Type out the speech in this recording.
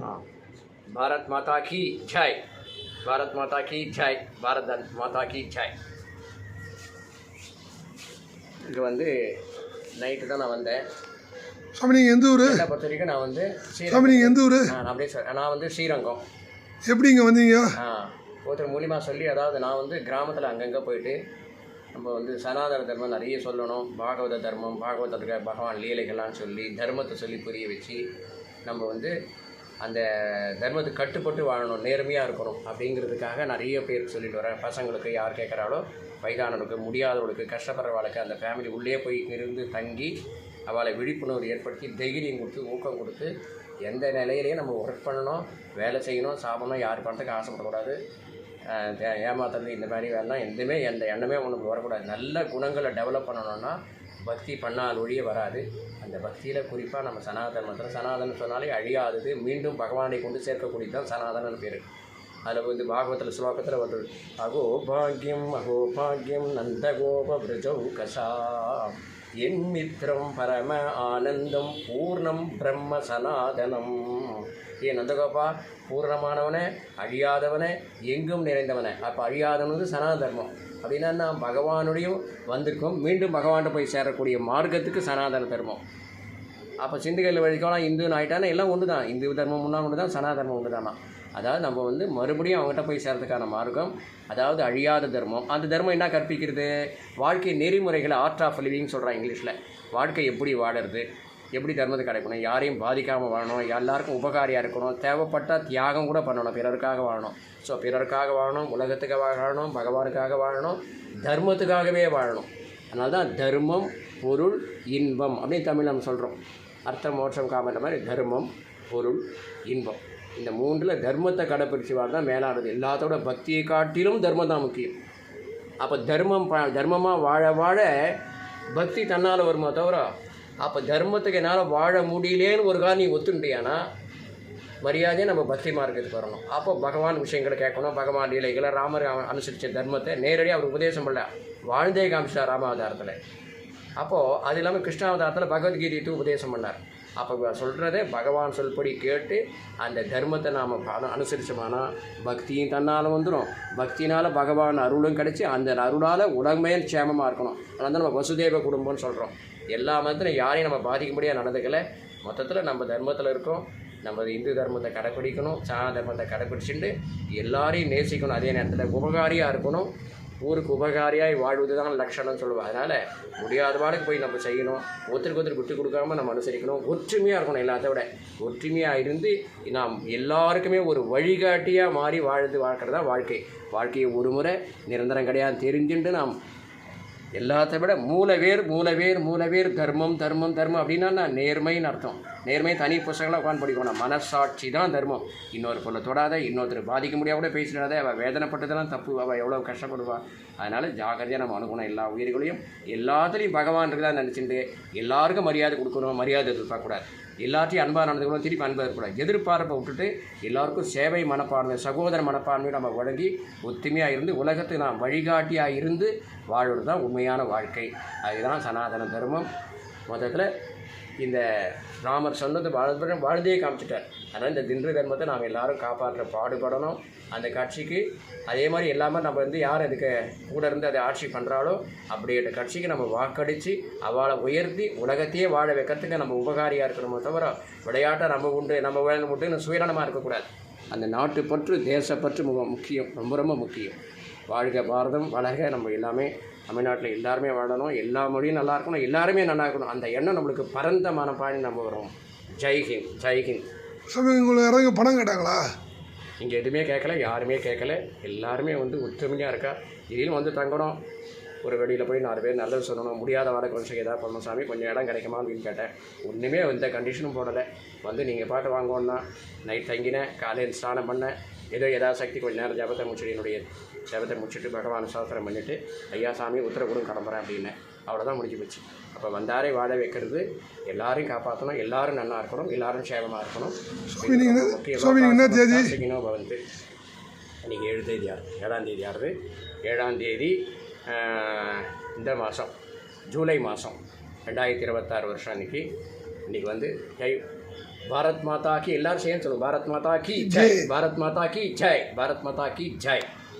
हाँ, भारत माता की जय, भारत माता की जय, भारत माता की जय. இங்கே வந்து நைட்டு தான் நான் வந்தேன். சாமி நீங்கள் எந்த ஊர்? என்னை பொறுத்த வரைக்கும் நான் வந்து சாமி நீங்கள் எந்த ஊர்? நான் அப்படியே நான் வந்து ஸ்ரீரங்கம். எப்படி இங்கே வந்தீங்க? ஒருத்தர் மூலியமாக சொல்லி, அதாவது நான் வந்து கிராமத்தில் அங்கங்கே போயிட்டு நம்ம வந்து சனாதன தர்மம் நிறைய சொல்லணும், பாகவத தர்மம், பாகவதத்துக்கு பகவான் லீலைகள்லாம் சொல்லி தர்மத்தை சொல்லி புரிய வச்சு நம்ம வந்து அந்த தர்மத்துக்கு கட்டுப்பட்டு வாழணும், நேர்மையாக இருக்கணும் அப்படிங்கிறதுக்காக நிறைய பேருக்கு சொல்லிட்டு வரேன். பசங்களுக்கு யார் கேட்குறாலோ, வயதானவர்களுக்கு, முடியாதவர்களுக்கு, கஷ்டப்படுறவளுக்கு அந்த ஃபேமிலி உள்ளே போய் இருந்து தங்கி அவளை விழிப்புணர்வு ஏற்படுத்தி தைரியம் கொடுத்து ஊக்கம் கொடுத்து எந்த நிலையிலையும் நம்ம ஒர்க் பண்ணணும், வேலை செய்யணும், சாப்பிடணும், யார் பணத்துக்கு ஆசைப்படக்கூடாது, ஏமாத்துறது இந்த மாதிரி வேலைலாம் எதுவுமே எந்த எண்ணமே ஒன்று வரக்கூடாது. நல்ல குணங்களை டெவலப் பண்ணணும்னா பக்தி பண்ணால் ஒழிய வராது. அந்த பக்தியில் குறிப்பாக நம்ம சனாதனத்தில் சனாதனம் சொன்னாலே அழியாதது, மீண்டும் பகவானை கொண்டு சேர்க்கக்கூடியது தான் சனாதனன்னு பேர். அதில் வந்து பாகவத்தில் ஸ்லோகத்தில் வந்து அகோபாகியம் அகோபாகியம் நந்தகோப விரஜௌ கஷா என் மித்திரம் பரம ஆனந்தம் பூர்ணம் பிரம்ம சனாதனம். ஏன் நந்தகோபா, பூர்ணமானவனே, அழியாதவனே, எங்கும் நிறைந்தவனே. அப்போ அழியாதவனது சனாதன தர்மம். அப்படின்னா நான் பகவானுடையும் வந்திருக்கோம், மீண்டும் பகவான்கிட்ட போய் சேரக்கூடிய மார்க்கத்துக்கு சனாதன தர்மம். அப்போ சிந்துகளில் வழிக்கலாம் இந்துன்னு ஆகிட்டானா எல்லாம் ஒன்று தான். இந்து தர்மம் முன்னா ஒன்று தான், சனாதர்மம் ஒன்று தானா. அதாவது நம்ம வந்து மறுபடியும் அவங்ககிட்ட போய் சேர்றதுக்கான மார்க்கம், அதாவது அழியாத தர்மம். அந்த தர்மம் என்ன கற்பிக்கிறது? வாழ்க்கை நெறிமுறைகளை, ஆர்ட் ஆஃப் லிவிங் சொல்கிறான் இங்கிலீஷில். வாழ்க்கை எப்படி வாழறது, எப்படி தர்மத்தை கிடைக்கணும், யாரையும் பாதிக்காமல் வாழணும், எல்லாருக்கும் உபகாரியாக இருக்கணும், தேவைப்பட்டால் தியாகம் கூட பண்ணணும், பிறருக்காக வாழணும். ஸோ பிறருக்காக வாழணும், உலகத்துக்காக வாழணும், பகவானுக்காக வாழணும், தர்மத்துக்காகவே வாழணும். அதனால தான் தர்மம், பொருள், இன்பம் அப்படின்னு தமிழ் நம்ம சொல்கிறோம். அர்த்தம் மோட்சம் காமன்ற மாதிரி தர்மம், பொருள், இன்பம், இந்த மூன்றில் தர்மத்தை கடைப்பிடிச்சி வாழ் தான் மேலானது. எல்லாத்தோட பக்தியை காட்டிலும் தர்மம் தான் முக்கியம். அப்போ தர்மமாக வாழ வாழ பக்தி தன்னால் வருமா தவிர, அப்போ தர்மத்துக்கு என்னால் வாழ முடியலேன்னு ஒரு காலம் நீ ஒத்துண்டியானா மரியாதையை நம்ம பக்தி மார்க்கத்துக்கு வரணும். அப்போ பகவான் விஷயங்களை கேட்கணும், பகவான் லீலைகளை, ராமர் அனுசரித்த தர்மத்தை நேரடியாக அவர் உபதேசம் பண்ணல, வாழ்ந்தே காமிச்சார் ராமாவதாரத்தில். அப்போது அது இல்லாமல் கிருஷ்ணாவதாரத்தில் பகவத்கீதைக்கு உபதேசம் பண்ணார். அப்போ சொல்கிறதே பகவான் சொல்படி கேட்டு அந்த தர்மத்தை நாம் அனுசரித்தோம்னா பக்தியும் தன்னால் வந்துடும். பக்தினால் பகவான் அருளும் கிடச்சி அந்த அருளால் உலகமே சேமமாக இருக்கணும். அதனால தான் நம்ம வசுதேவ குடும்பம்னு சொல்கிறோம். எல்லா மதத்திலும் யாரையும் நம்ம பாதிக்க முடியாது நடந்துக்கலை. மொத்தத்தில் நம்ம தர்மத்தில் இருக்கோம். நம்ம இந்து தர்மத்தை கடைப்பிடிக்கணும், சனாதன தர்மத்தை கடைப்பிடிச்சுட்டு எல்லாரையும் நேசிக்கணும். அதே நேரத்தில் உபகாரியாக இருக்கணும். ஊருக்கு உபகாரியாய் வாழ்வது தான் லட்சணம்னு சொல்லுவோம். அதனால் முடியாத வாழ்க்கை போய் நம்ம செய்யணும். ஒருத்தருக்கு ஒருத்தர் விட்டு கொடுக்காமல் நம்ம அனுசரிக்கணும். ஒற்றுமையாக இருக்கணும். எல்லாத்த விட ஒற்றுமையாக இருந்து நாம் எல்லாருக்குமே ஒரு வழிகாட்டியாக மாறி வாழ்கிறது தான் வாழ்க்கை. வாழ்க்கையை ஒரு முறை நிரந்தரம் கிடையாது தெரிஞ்சுட்டு நாம் எல்லாத்த விட மூலவேர் தர்மம் தர்மம் தர்மம் அப்படின்னா நேர்மைன்னு அர்த்தம். நேர்மை தனி புத்தகங்களாக உட்காந்து படிக்கணும். மனசாட்சி தான் தர்மம். இன்னொரு பொண்ணை தொடாத, இன்னொருத்தர் பாதிக்க முடியாத கூட பேசிடாத, அவள் வேதனைப்பட்டதெல்லாம் தப்பு, அவள் எவ்வளோ கஷ்டப்படுவாள். அதனால் ஜாக்கிரதையாக நம்ம அணுகணும். எல்லா உயிர்களையும் எல்லாத்துலேயும் பகவான் இருக்குதான் நினச்சிட்டு எல்லாருக்கும் மரியாதை கொடுக்கணும், மரியாதை எதிர்பார்க்கக்கூடாது. எல்லாத்தையும் அன்பாக நடந்துக்கணும், திருப்பி அன்பாக இருக்கக்கூடாது. எதிர்பார்ப்பை விட்டுட்டு எல்லாருக்கும் சேவை மனப்பான்மை, சகோதர மனப்பான்மையை நம்ம வழங்கி ஒத்துமையாக இருந்து உலகத்துக்கு நாம் வழிகாட்டியாக இருந்து வாழ்வது தான் உண்மையான வாழ்க்கை. அதுதான் சனாதன தர்மம். மொத்தத்தில் இந்த ராமர் சொன்னது வாழ்ந்தே காமிச்சிட்டார். அதனால் இந்த தின்று தர்மத்தை நாம் எல்லோரும் காப்பாற்ற பாடுபடணும். அந்த கட்சிக்கு அதே மாதிரி எல்லாமே நம்ம வந்து யார் அதுக்கு கூட இருந்து அதை ஆட்சி பண்ணுறாலோ அப்படின்ற கட்சிக்கு நம்ம வாக்களித்து அவளை உயர்த்தி உலகத்தையே வாழ வைக்கிறதுக்கு நம்ம உபகாரியாக இருக்கணுமோ தவிர விளையாட்டை நம்ம உண்டு நம்ம வேலை உண்டு சுயநலமாக இருக்கக்கூடாது. அந்த நாட்டுப்பற்று, தேசப்பற்று முக்கியம், ரொம்ப ரொம்ப முக்கியம். வாழ்க பாரதம், வளர்க. நம்ம எல்லாமே தமிழ்நாட்டில் எல்லாருமே வாழணும், எல்லா மொழியும் நல்லா இருக்கணும், எல்லாருமே நல்லா இருக்கணும். அந்த எண்ணம் நம்மளுக்கு பரந்த மனப்பாடி நம்ம வரும். ஜெய்ஹிந்த், ஜெய்ஹிந்த். சாமி உங்களை யாராவது பணம் கேட்டாங்களா? இங்கே எதுவுமே கேட்கல, யாருமே கேட்கல. எல்லாருமே வந்து ஒற்றுமையாக இருக்கா. இதிலும் வந்து தங்கணும், ஒரு வெளியில் போய் 4 பேர் நல்லது சொல்லணும், முடியாத வாழை கொஞ்சம் எதாவது பண்ணணும் சாமி, கொஞ்சம் இடம் கிடைக்குமா அப்படின்னு கேட்டேன். ஒன்றுமே எந்த கண்டிஷனும் போடலை. வந்து நீங்கள் பாட்டு வாங்கணுன்னா நைட் தங்கினேன், காலையில் ஸ்நானம் பண்ணேன், ஏதாவது சக்தி கொஞ்சம் நேரம் ஜபத்தை முடிச்சுட்டு என்னுடைய ஜபத்தை முடிச்சுட்டு பகவான் சாஸ்திரம் பண்ணிவிட்டு ஐயா சாமி உத்தரவுடன் கிளம்புறேன் அப்படின்னு அவ்வளோதான் முடிஞ்சு போச்சு. அப்போ வந்தாரே வாழ வைக்கிறது, எல்லாரையும் காப்பாற்றணும், எல்லோரும் நல்லா இருக்கணும், எல்லோரும் சேவமாக இருக்கணும். முக்கியமாக வந்து இன்றைக்கி 7 தேதி ஆகுது, 7ஆம் தேதி ஆகுது. 7ஆம் தேதி இந்த மாதம் ஜூலை மாதம் 2026 வருஷம் இன்றைக்கி வந்து பாரத் மாதா கி எல்லாரும் சேர்ந்து சொல்லுவோம். பாரத் மாதா கி ஜெய், பாரத் மாதா கி ஜெய், பாரத் மாதா கி ஜெய்.